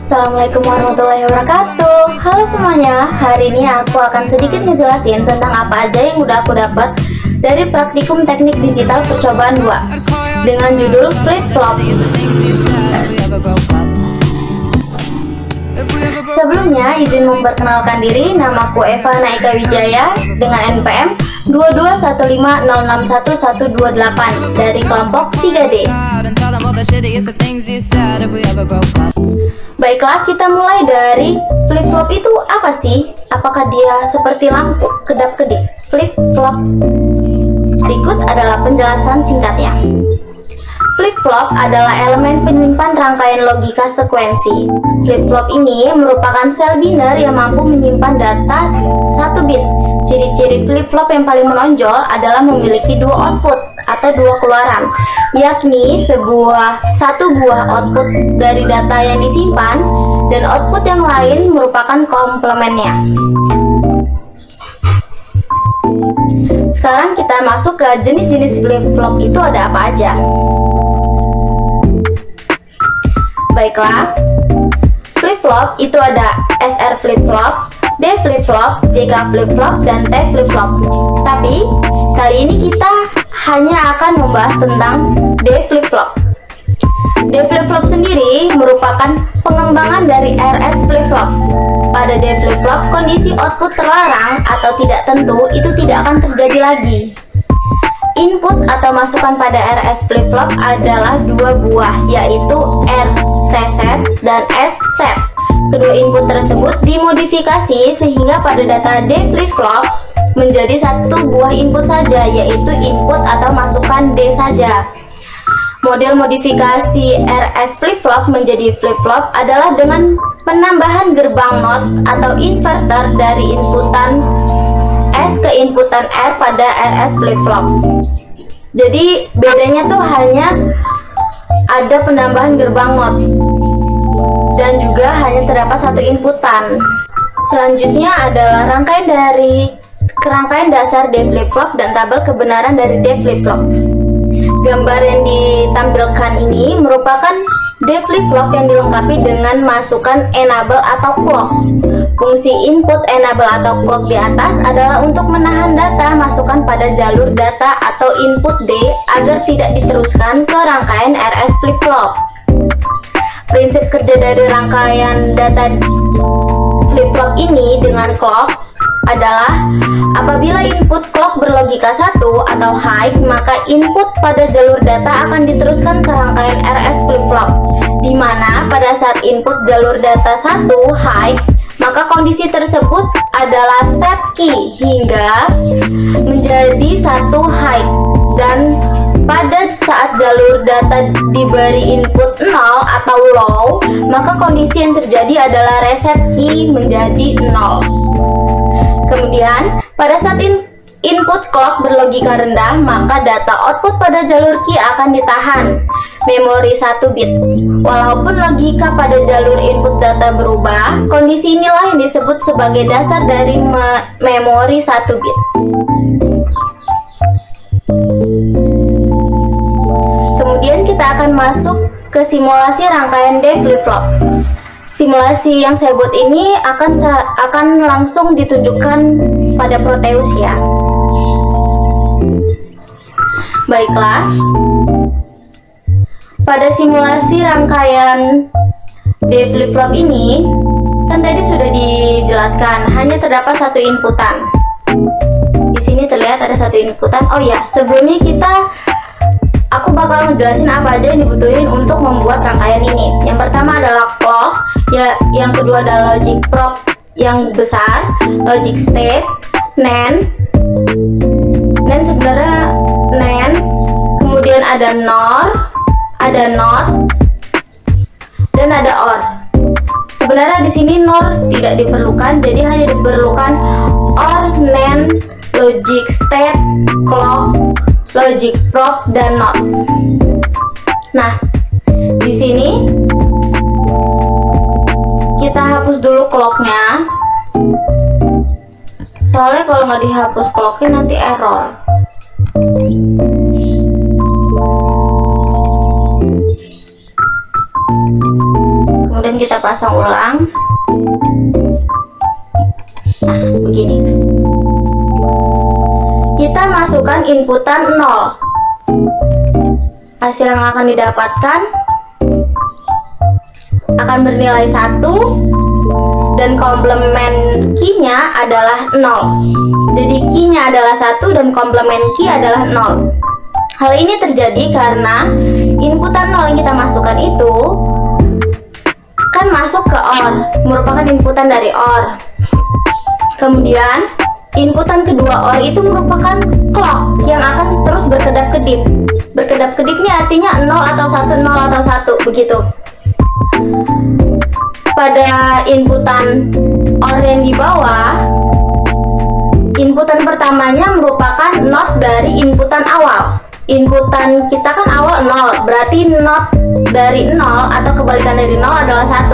Assalamualaikum warahmatullahi wabarakatuh. Halo semuanya, hari ini aku akan sedikit ngejelasin tentang apa aja yang udah aku dapat dari praktikum teknik digital percobaan 2 dengan judul flip-flop. Sebelumnya, izin memperkenalkan diri, namaku Eva Naika Wijaya dengan NPM 22150611128 dari kelompok 3D. Baiklah, kita mulai dari flip-flop itu apa sih? Apakah dia seperti lampu kedap-kedip? Flip-flop. Berikut adalah penjelasan singkatnya. Flip-flop adalah elemen penyimpan rangkaian logika sekuensi. Flip-flop ini merupakan sel biner yang mampu menyimpan data 1 bit. Ciri-ciri flip-flop yang paling menonjol adalah memiliki 2 output atau 2 keluaran, yakni satu buah output dari data yang disimpan dan output yang lain merupakan komplemennya. Sekarang kita masuk ke jenis-jenis flip-flop itu ada apa aja. Baiklah, flip-flop itu ada SR flip-flop, D flip-flop, JK flip-flop, dan T flip-flop. Tapi kali ini kita hanya akan membahas tentang D flip-flop. D flip-flop sendiri merupakan pengembangan dari RS flip-flop. Pada D flip-flop, kondisi output terlarang atau tidak tentu itu tidak akan terjadi lagi. Input atau masukan pada RS flip-flop adalah 2 buah, yaitu RT set dan S set. Kedua input tersebut dimodifikasi sehingga pada data D flip-flop menjadi 1 buah input saja, yaitu input atau masukan D saja. Model modifikasi RS flip-flop menjadi flip-flop adalah dengan penambahan gerbang NOT atau inverter dari inputan S ke inputan R pada RS flip-flop. Jadi bedanya tuh hanya ada penambahan gerbang NOT dan juga hanya terdapat 1 inputan. Selanjutnya adalah rangkaian dasar D flip-flop dan tabel kebenaran dari D flip-flop. Gambar yang ditampilkan ini merupakan D flip-flop yang dilengkapi dengan masukan enable atau clock. Fungsi input enable atau clock di atas adalah untuk menahan data masukan pada jalur data atau input D agar tidak diteruskan ke rangkaian RS flip-flop. Prinsip kerja dari rangkaian data flip-flop ini dengan clock adalah apabila input clock berlogika 1 atau high, maka input pada jalur data akan diteruskan ke rangkaian RS flip-flop, di mana pada saat input jalur data 1 high, maka kondisi tersebut adalah set key hingga menjadi 1 high, dan pada saat jalur data diberi input 0 atau low, maka kondisi yang terjadi adalah reset key menjadi 0. Kemudian, pada saat input clock berlogika rendah, maka data output pada jalur key akan ditahan memori 1 bit. Walaupun logika pada jalur input data berubah, kondisi inilah yang disebut sebagai dasar dari memori 1 bit. Kemudian kita akan masuk ke simulasi rangkaian D flip-flop. Simulasi yang saya buat ini akan langsung ditunjukkan pada Proteus ya. Baiklah, pada simulasi rangkaian D flip-flop ini kan tadi sudah dijelaskan hanya terdapat 1 inputan. Di sini terlihat ada 1 inputan. Oh ya, sebelumnya aku bakal ngejelasin apa aja yang dibutuhin untuk membuat rangkaian ini. Yang pertama adalah clock, yang kedua adalah logic probe yang besar, logic state, NAND sebenarnya NAND, kemudian ada NOR, ada NOT, dan ada OR. Sebenarnya di sini NOR tidak diperlukan, jadi hanya diperlukan OR, NAND, logic state, clock, logic probe, dan NOT. Nah, di sini kita hapus dulu clocknya, soalnya kalau nggak dihapus clocknya nanti error. Kemudian kita pasang ulang. Nah, begini. Kita masukkan inputan 0. Hasil yang akan didapatkan akan bernilai 1 dan komplemen key-nya adalah 0. Jadi key-nya adalah 1 dan komplemen key adalah 0. Hal ini terjadi karena inputan 0 yang kita masukkan itu kan masuk ke OR, merupakan inputan dari OR. Kemudian inputan kedua OR itu merupakan clock yang akan terus berkedap-kedip. Berkedap-kedipnya artinya 0 atau 1, 0 atau 1, begitu. Pada inputan OR yang di bawah, inputan pertamanya merupakan not dari inputan awal. Inputan kita kan awal 0, berarti not dari 0 atau kebalikan dari 0 adalah 1.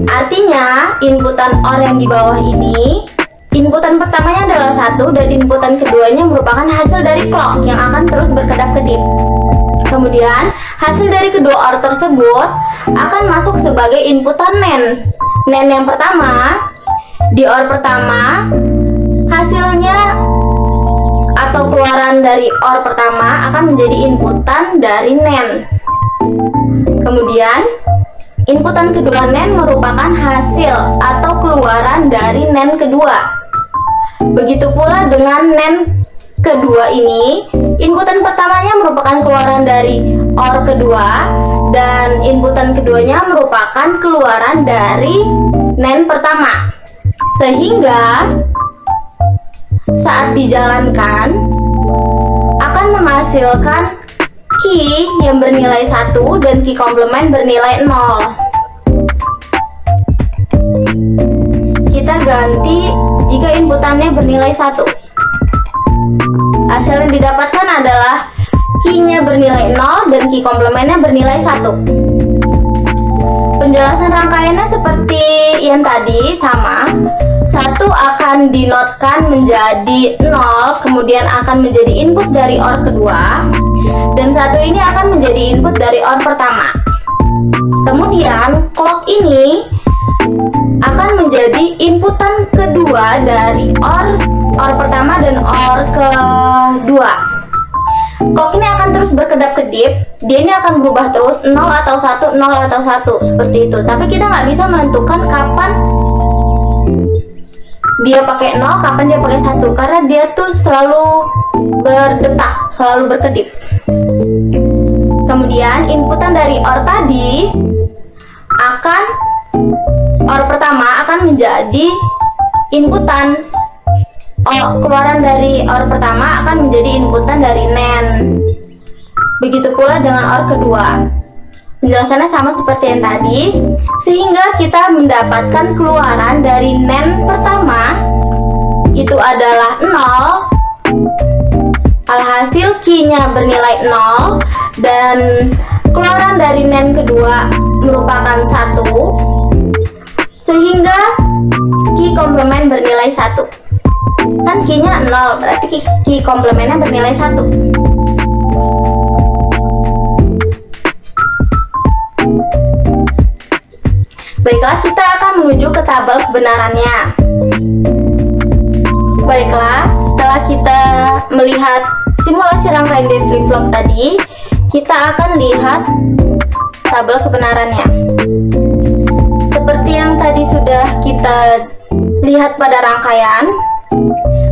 Artinya inputan OR yang di bawah ini, inputan pertamanya adalah 1 dan inputan keduanya merupakan hasil dari clock yang akan terus berkedap-kedip. Kemudian hasil dari kedua OR tersebut akan masuk sebagai inputan NAND. NAND yang pertama, di OR pertama hasilnya atau keluaran dari OR pertama akan menjadi inputan dari NAND. Kemudian inputan kedua NAND merupakan hasil atau keluaran dari NAND kedua. Begitu pula dengan NAND kedua ini, inputan pertamanya merupakan keluaran dari OR kedua dan inputan keduanya merupakan keluaran dari NAND pertama. Sehingga saat dijalankan akan menghasilkan key yang bernilai 1 dan key komplement bernilai 0. Kita ganti jika inputannya bernilai 1. Hasil yang didapatkan adalah key-nya bernilai 0 dan key komplementnya bernilai 1. Penjelasan rangkaiannya seperti yang tadi, sama. 1 akan dinotkan menjadi 0, kemudian akan menjadi input dari OR kedua, dan 1 ini akan menjadi input dari OR pertama. Kemudian clock ini akan menjadi inputan kedua dari OR pertama dan OR kedua. Clock ini akan terus berkedap-kedip, dia ini akan berubah terus 0 atau 1, 0 atau 1, seperti itu. Tapi kita nggak bisa menentukan kapan dia pakai 0, kapan dia pakai 1, karena dia tuh selalu berdetak, selalu berkedip. Kemudian inputan dari OR tadi akan, OR pertama akan menjadi inputan, keluaran dari OR pertama akan menjadi inputan dari NAND. Begitu pula dengan OR kedua. Penjelasannya sama seperti yang tadi, sehingga kita mendapatkan keluaran dari NAND pertama itu adalah 0, alhasil key-nya bernilai 0, dan keluaran dari NAND kedua merupakan 1, sehingga key komplement bernilai 1. Kan key-nya 0, berarti key komplementnya bernilai 1. Baiklah, kita akan menuju ke tabel kebenarannya. Baiklah, setelah kita melihat simulasi rangkaian D flip-flop tadi, kita akan lihat tabel kebenarannya. Seperti yang tadi sudah kita lihat pada rangkaian,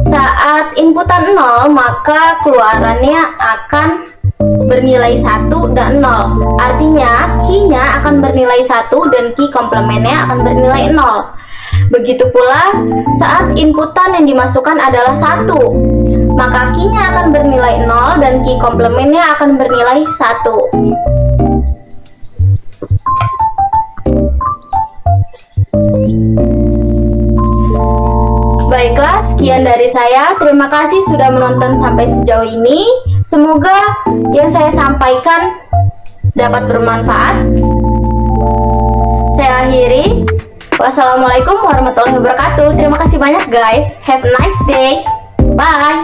saat inputan 0, maka keluarannya akan bernilai 1 dan 0. Artinya key-nya akan bernilai 1 dan key komplementnya akan bernilai 0. Begitu pula saat inputan yang dimasukkan adalah 1, maka key-nya akan bernilai 0 dan key komplementnya akan bernilai 1. Baiklah, sekian dari saya. Terima kasih sudah menonton sampai sejauh ini. Semoga yang saya sampaikan dapat bermanfaat. Saya akhiri. Wassalamualaikum warahmatullahi wabarakatuh. Terima kasih banyak guys. Have a nice day. Bye.